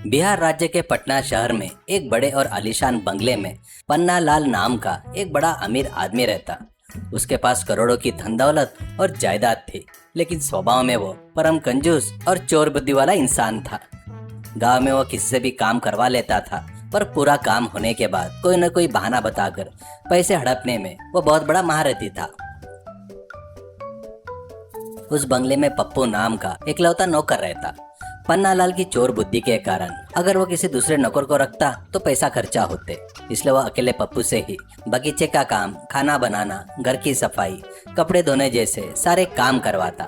बिहार राज्य के पटना शहर में एक बड़े और आलीशान बंगले में पन्ना लाल नाम का एक बड़ा अमीर आदमी रहता। उसके पास करोड़ों की धन दौलत और जायदाद थी, लेकिन स्वभाव में वो परम कंजूस और चोर बुद्धि वाला इंसान था। गांव में वो किसी से भी काम करवा लेता था, पर पूरा काम होने के बाद कोई न कोई बहाना बताकर पैसे हड़पने में वो बहुत बड़ा महारथी था। उस बंगले में पप्पू नाम का इकलौता नौकर रहता। पन्ना लाल की चोर बुद्धि के कारण अगर वो किसी दूसरे नौकर को रखता तो पैसा खर्चा होते, इसलिए वो अकेले पप्पू से ही बगीचे का काम, खाना बनाना, घर की सफाई, कपड़े धोने जैसे सारे काम करवाता।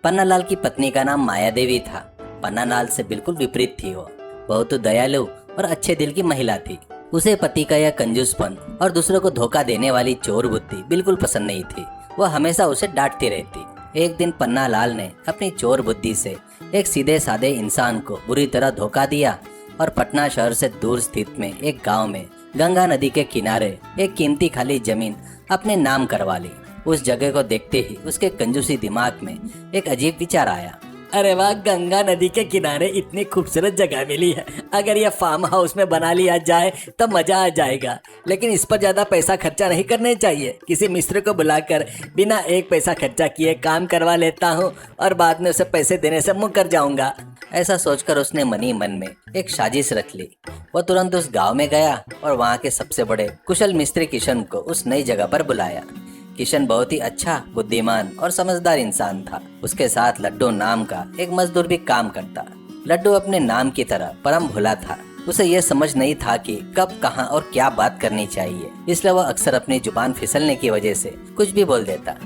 पन्ना लाल की पत्नी का नाम माया देवी था। पन्ना लाल से बिल्कुल विपरीत थी वो। बहुत दयालु और अच्छे दिल की महिला थी। उसे पति का यह कंजूसपन और दूसरों को धोखा देने वाली चोर बुद्धि बिल्कुल पसंद नहीं थी। वो हमेशा उसे डांटती रहती। एक दिन पन्ना लाल ने अपनी चोर बुद्धि से एक सीधे साधे इंसान को बुरी तरह धोखा दिया और पटना शहर से दूर स्थित में एक गांव में गंगा नदी के किनारे एक कीमती खाली जमीन अपने नाम करवा ली। उस जगह को देखते ही उसके कंजूसी दिमाग में एक अजीब विचार आया। अरे वाह, गंगा नदी के किनारे इतनी खूबसूरत जगह मिली है। अगर यह फार्म हाउस में बना लिया जाए तो मजा आ जाएगा, लेकिन इस पर ज्यादा पैसा खर्चा नहीं करने चाहिए। किसी मिस्त्री को बुलाकर बिना एक पैसा खर्चा किए काम करवा लेता हूँ और बाद में उसे पैसे देने से मुकर जाऊंगा। ऐसा सोचकर उसने मनी मन में एक साजिश रच ली। वो तुरंत उस गाँव में गया और वहाँ के सबसे बड़े कुशल मिस्त्री किशन को उस नई जगह पर बुलाया। किशन बहुत ही अच्छा, बुद्धिमान और समझदार इंसान था। उसके साथ लड्डू नाम का एक मजदूर भी काम करता। लड्डू अपने नाम की तरह परम भोला था। उसे यह समझ नहीं था कि कब, कहां और क्या बात करनी चाहिए, इसलिए वह अक्सर अपनी जुबान फिसलने की वजह से कुछ भी बोल देता।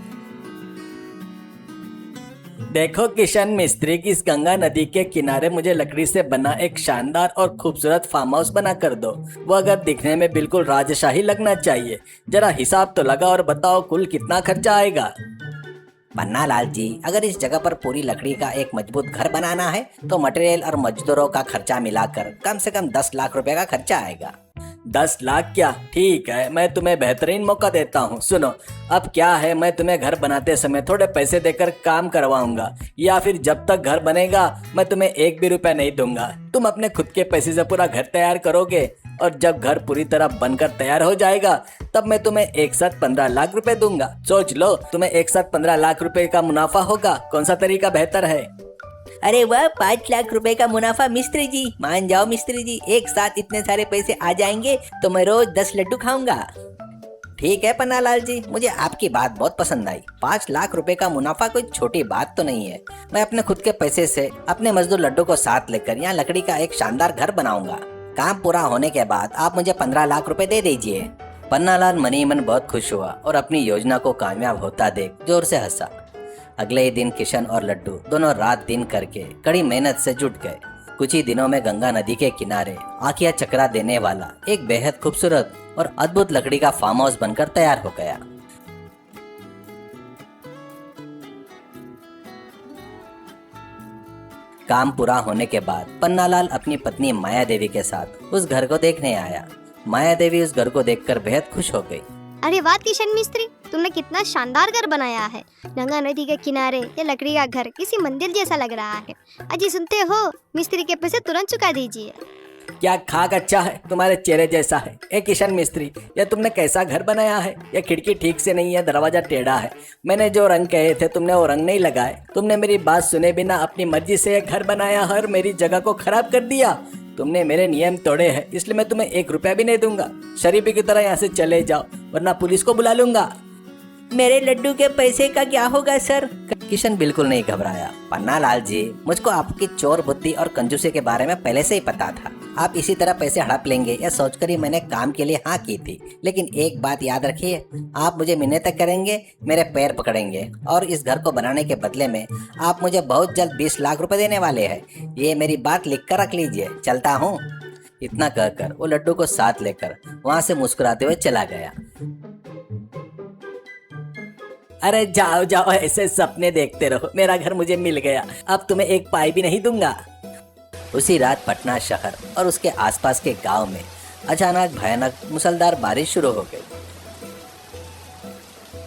देखो किशन मिस्त्री, की इस गंगा नदी के किनारे मुझे लकड़ी से बना एक शानदार और खूबसूरत फार्म हाउस बना कर दो। वो अगर दिखने में बिल्कुल राजशाही लगना चाहिए। जरा हिसाब तो लगा और बताओ कुल कितना खर्चा आएगा। पन्ना लाल जी, अगर इस जगह पर पूरी लकड़ी का एक मजबूत घर बनाना है तो मटेरियल और मजदूरों का खर्चा मिलाकर कम से कम 10 लाख रुपए का खर्चा आएगा। 10 लाख क्या? ठीक है, मैं तुम्हें बेहतरीन मौका देता हूँ। सुनो, अब क्या है, मैं तुम्हें घर बनाते समय थोड़े पैसे देकर काम करवाऊंगा, या फिर जब तक घर बनेगा मैं तुम्हें एक भी रुपया नहीं दूंगा। तुम अपने खुद के पैसे से पूरा घर तैयार करोगे और जब घर पूरी तरह बनकर तैयार हो जाएगा तब मैं तुम्हें एक साथ 15 लाख रुपए दूंगा। सोच लो, तुम्हें एक साथ 15 लाख रुपए का मुनाफा होगा। कौन सा तरीका बेहतर है? अरे वाह, 5 लाख रुपए का मुनाफा मिस्त्री जी। मान जाओ मिस्त्री जी, एक साथ इतने सारे पैसे आ जाएंगे तो मैं रोज 10 लड्डू खाऊंगा। ठीक है पन्ना लाल जी, मुझे आपकी बात बहुत पसंद आई। 5 लाख रुपए का मुनाफा कोई छोटी बात तो नहीं है। मैं अपने खुद के पैसे से अपने मजदूर लड्डू को साथ लेकर यहाँ लकड़ी का एक शानदार घर बनाऊंगा। काम पूरा होने के बाद आप मुझे 15 लाख रुपए दे दीजिए। पन्ना लाल मनी मन बहुत खुश हुआ और अपनी योजना को कामयाब होता देख जोर से हंसा। अगले ही दिन किशन और लड्डू दोनों रात दिन करके कड़ी मेहनत से जुट गए। कुछ ही दिनों में गंगा नदी के किनारे आँखियां चकरा देने वाला एक बेहद खूबसूरत और अद्भुत लकड़ी का फार्म हाउस बनकर तैयार हो गया। काम पूरा होने के बाद पन्नालाल अपनी पत्नी माया देवी के साथ उस घर को देखने आया। माया देवी उस घर को देखकर बेहद खुश हो गई। अरे वाह किशन मिस्त्री, तुमने कितना शानदार घर बनाया है। गंगा नदी के किनारे ये लकड़ी का घर किसी मंदिर जैसा लग रहा है। अजी सुनते हो, मिस्त्री के पैसे तुरंत चुका दीजिए। क्या खाक अच्छा है, तुम्हारे चेहरे जैसा है। ए किशन मिस्त्री, यह तुमने कैसा घर बनाया है? यह खिड़की ठीक से नहीं है, दरवाजा टेढ़ा है। मैंने जो रंग कहे थे तुमने वो रंग नहीं लगाए। तुमने मेरी बात सुने बिना अपनी मर्जी से यह घर बनाया और मेरी जगह को खराब कर दिया। तुमने मेरे नियम तोड़े हैं, इसलिए मैं तुम्हें 1 रुपया भी नहीं दूंगा। शरीफी की तरह यहाँ से चले जाओ, वरना पुलिस को बुला लूंगा। मेरे लड्डू के पैसे का क्या होगा सर? किशन बिल्कुल नहीं घबराया। पन्ना लाल जी, मुझको आपकी चोर बुद्धि और कंजूसी के बारे में पहले से ही पता था। आप इसी तरह पैसे हड़प लेंगे यह सोचकर ही मैंने काम के लिए हाँ की थी। लेकिन एक बात याद रखिए, आप मुझे मिन्नतें करेंगे, मेरे पैर पकड़ेंगे और इस घर को बनाने के बदले में आप मुझे बहुत जल्द 20 लाख रुपए देने वाले हैं। ये मेरी बात लिख कर रख लीजिए। चलता हूँ। इतना कहकर वो लड्डू को साथ लेकर वहाँ से मुस्कुराते हुए चला गया। अरे जाओ जाओ, ऐसे सपने देखते रहो। मेरा घर मुझे मिल गया, अब तुम्हें 1 पाई भी नहीं दूंगा। उसी रात पटना शहर और उसके आसपास के गांव में अचानक भयानक मूसलाधार बारिश शुरू हो गई।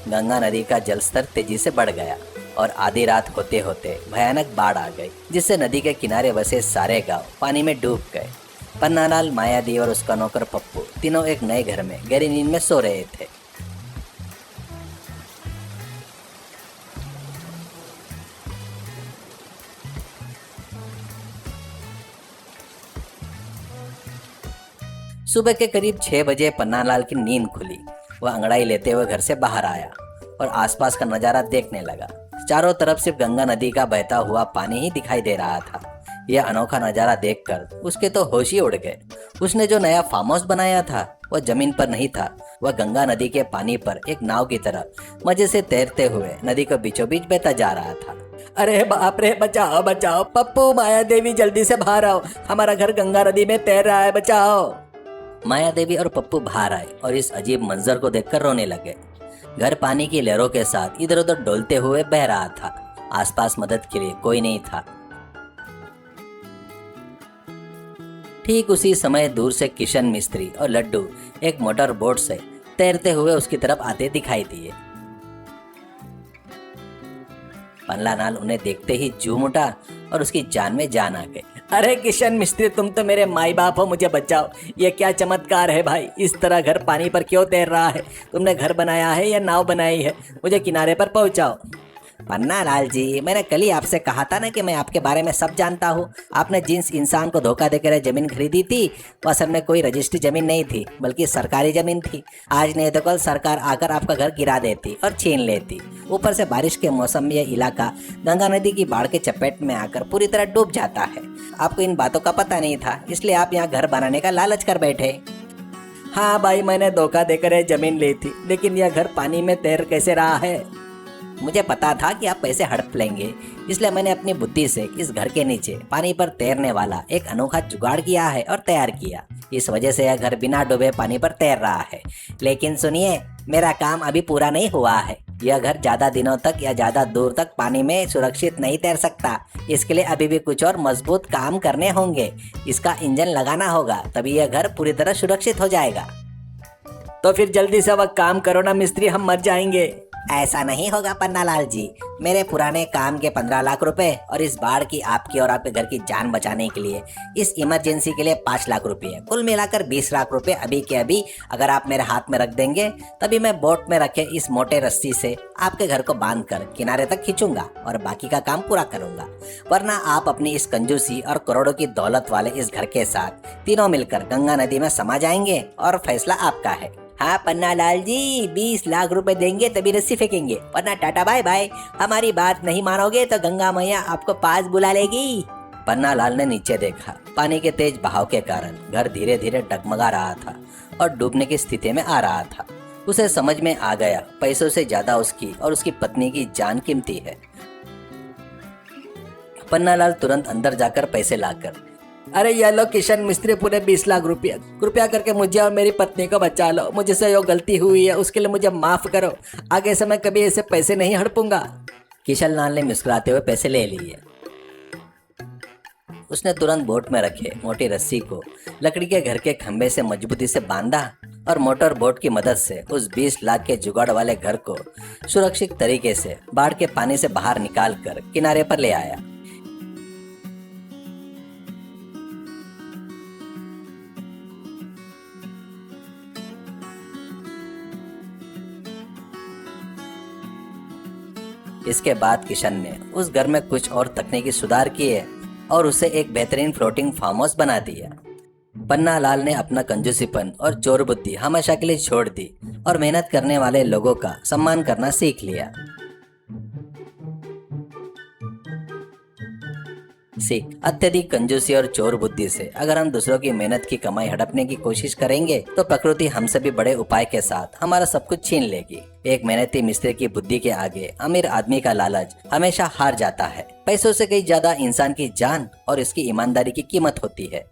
गंगा नदी का जलस्तर तेजी से बढ़ गया और आधी रात होते होते भयानक बाढ़ आ गई, जिससे नदी के किनारे बसे सारे गांव पानी में डूब गए। पन्नालाल, मायादेवी और उसका नौकर पप्पू तीनों एक नए घर में गहरी नींद में सो रहे थे। सुबह के करीब 6 बजे पन्नालाल की नींद खुली। वह अंगड़ाई लेते हुए घर से बाहर आया और आसपास का नजारा देखने लगा। चारों तरफ सिर्फ गंगा नदी का बहता हुआ पानी ही दिखाई दे रहा था। यह अनोखा नजारा देखकर उसके तो होश ही उड़ गए। उसने जो नया फार्म हाउस बनाया था वह जमीन पर नहीं था, वह गंगा नदी के पानी पर एक नाव की तरह मजे से तैरते हुए नदी को बीचों बीच बहता जा रहा था। अरे बाप रे, बचाओ बचाओ, पप्पू, माया देवी जल्दी से बाहर आओ, हमारा घर गंगा नदी में तैर रहा है, बचाओ। मायादेवी और पप्पू बाहर आए और इस अजीब मंजर को देखकर रोने लगे। घर पानी की लहरों के साथ इधर उधर डोलते हुए बह रहा था। आसपास मदद के लिए कोई नहीं था। ठीक उसी समय दूर से किशन मिस्त्री और लड्डू एक मोटर बोट से तैरते हुए उसकी तरफ आते दिखाई दिए। पन्नालाल उन्हें देखते ही झूम उठा और उसकी जान में जान आ गई। अरे किशन मिस्त्री, तुम तो मेरे माई बाप हो, मुझे बचाओ। ये क्या चमत्कार है भाई, इस तरह घर पानी पर क्यों तैर रहा है? तुमने घर बनाया है या नाव बनाई है? मुझे किनारे पर पहुंचाओ। पन्नालाल जी, मैंने कल ही आपसे कहा था ना कि मैं आपके बारे में सब जानता हूँ। आपने जिस इंसान को धोखा देकर जमीन खरीदी थी वह असल में कोई रजिस्ट्री जमीन नहीं थी, बल्कि सरकारी जमीन थी। आज नहीं तो कल सरकार आकर आपका घर गिरा देती और छीन लेती। ऊपर से बारिश के मौसम में यह इलाका गंगा नदी की बाढ़ के चपेट में आकर पूरी तरह डूब जाता है। आपको इन बातों का पता नहीं था, इसलिए आप यहाँ घर बनाने का लालच कर बैठे। हाँ भाई, मैंने धोखा देकर यह जमीन ली थी, लेकिन यह घर पानी में तैर कैसे रहा है? मुझे पता था कि आप पैसे हड़प लेंगे, इसलिए मैंने अपनी बुद्धि से इस घर के नीचे पानी पर तैरने वाला एक अनोखा जुगाड़ किया है और तैयार किया। इस वजह से यह घर बिना डूबे पानी पर तैर रहा है। लेकिन सुनिए, मेरा काम अभी पूरा नहीं हुआ है। यह घर ज्यादा दिनों तक या ज्यादा दूर तक पानी में सुरक्षित नहीं तैर सकता। इसके लिए अभी भी कुछ और मजबूत काम करने होंगे। इसका इंजन लगाना होगा, तभी यह घर पूरी तरह सुरक्षित हो जाएगा। तो फिर जल्दी से वह काम करो ना मिस्त्री, हम मर जाएंगे। ऐसा नहीं होगा पन्नालाल जी। मेरे पुराने काम के 15 लाख रुपए और इस बाढ़ की आपकी और आपके घर की जान बचाने के लिए इस इमरजेंसी के लिए 5 लाख रुपए, कुल मिलाकर 20 लाख रुपए अभी के अभी अगर आप मेरे हाथ में रख देंगे, तभी मैं बोट में रखे इस मोटे रस्सी से आपके घर को बांधकर किनारे तक खींचूंगा और बाकी का काम पूरा करूंगा। वरना आप अपनी इस कंजूसी और करोड़ों की दौलत वाले इस घर के साथ तीनों मिलकर गंगा नदी में समा जाएंगे और फैसला आपका है। हाँ पन्नालाल जी, 20 लाख रुपए देंगे तभी रस्सी फेंकेंगे, वरना टाटा बाय बाय। हमारी बात नहीं मानोगे तो गंगा मैया आपको पास बुला लेगी। पन्नालाल ने नीचे देखा। पानी के तेज बहाव के कारण घर धीरे धीरे डगमगा रहा था और डूबने की स्थिति में आ रहा था। उसे समझ में आ गया, पैसों से ज्यादा उसकी और उसकी पत्नी की जान कीमती है। पन्नालाल तुरंत अंदर जाकर पैसे लाकर, अरे ये लो किशन मिस्त्री, पूरे 20 लाख रुपया, कृपया करके मुझे और मेरी पत्नी को बचा लो। मुझसे जो गलती हुई है उसके लिए मुझे माफ करो। आगे से मैं कभी ऐसे पैसे नहीं हड़पूंगा। किशन लाल ने मुस्कुराते हुए पैसे ले लिए। उसने तुरंत बोट में रखे मोटी रस्सी को लकड़ी के घर के खंभे से मजबूती से बांधा और मोटर बोट की मदद से उस 20 लाख के जुगाड़ वाले घर को सुरक्षित तरीके से बाढ़ के पानी से बाहर निकाल कर किनारे पर ले आया। इसके बाद किशन ने उस घर में कुछ और तकनीकी सुधार किए और उसे एक बेहतरीन फ्लोटिंग फार्म हाउस बना दिया। पन्नालाल ने अपना कंजूसीपन और चोर बुद्धि हमेशा के लिए छोड़ दी और मेहनत करने वाले लोगों का सम्मान करना सीख लिया। अत्यधिक कंजूसी और चोर बुद्धि से अगर हम दूसरों की मेहनत की कमाई हड़पने की कोशिश करेंगे तो प्रकृति हमसे भी बड़े उपाय के साथ हमारा सब कुछ छीन लेगी। एक मेहनती मिस्त्री की बुद्धि के आगे अमीर आदमी का लालच हमेशा हार जाता है। पैसों से कहीं ज्यादा इंसान की जान और इसकी ईमानदारी की कीमत होती है।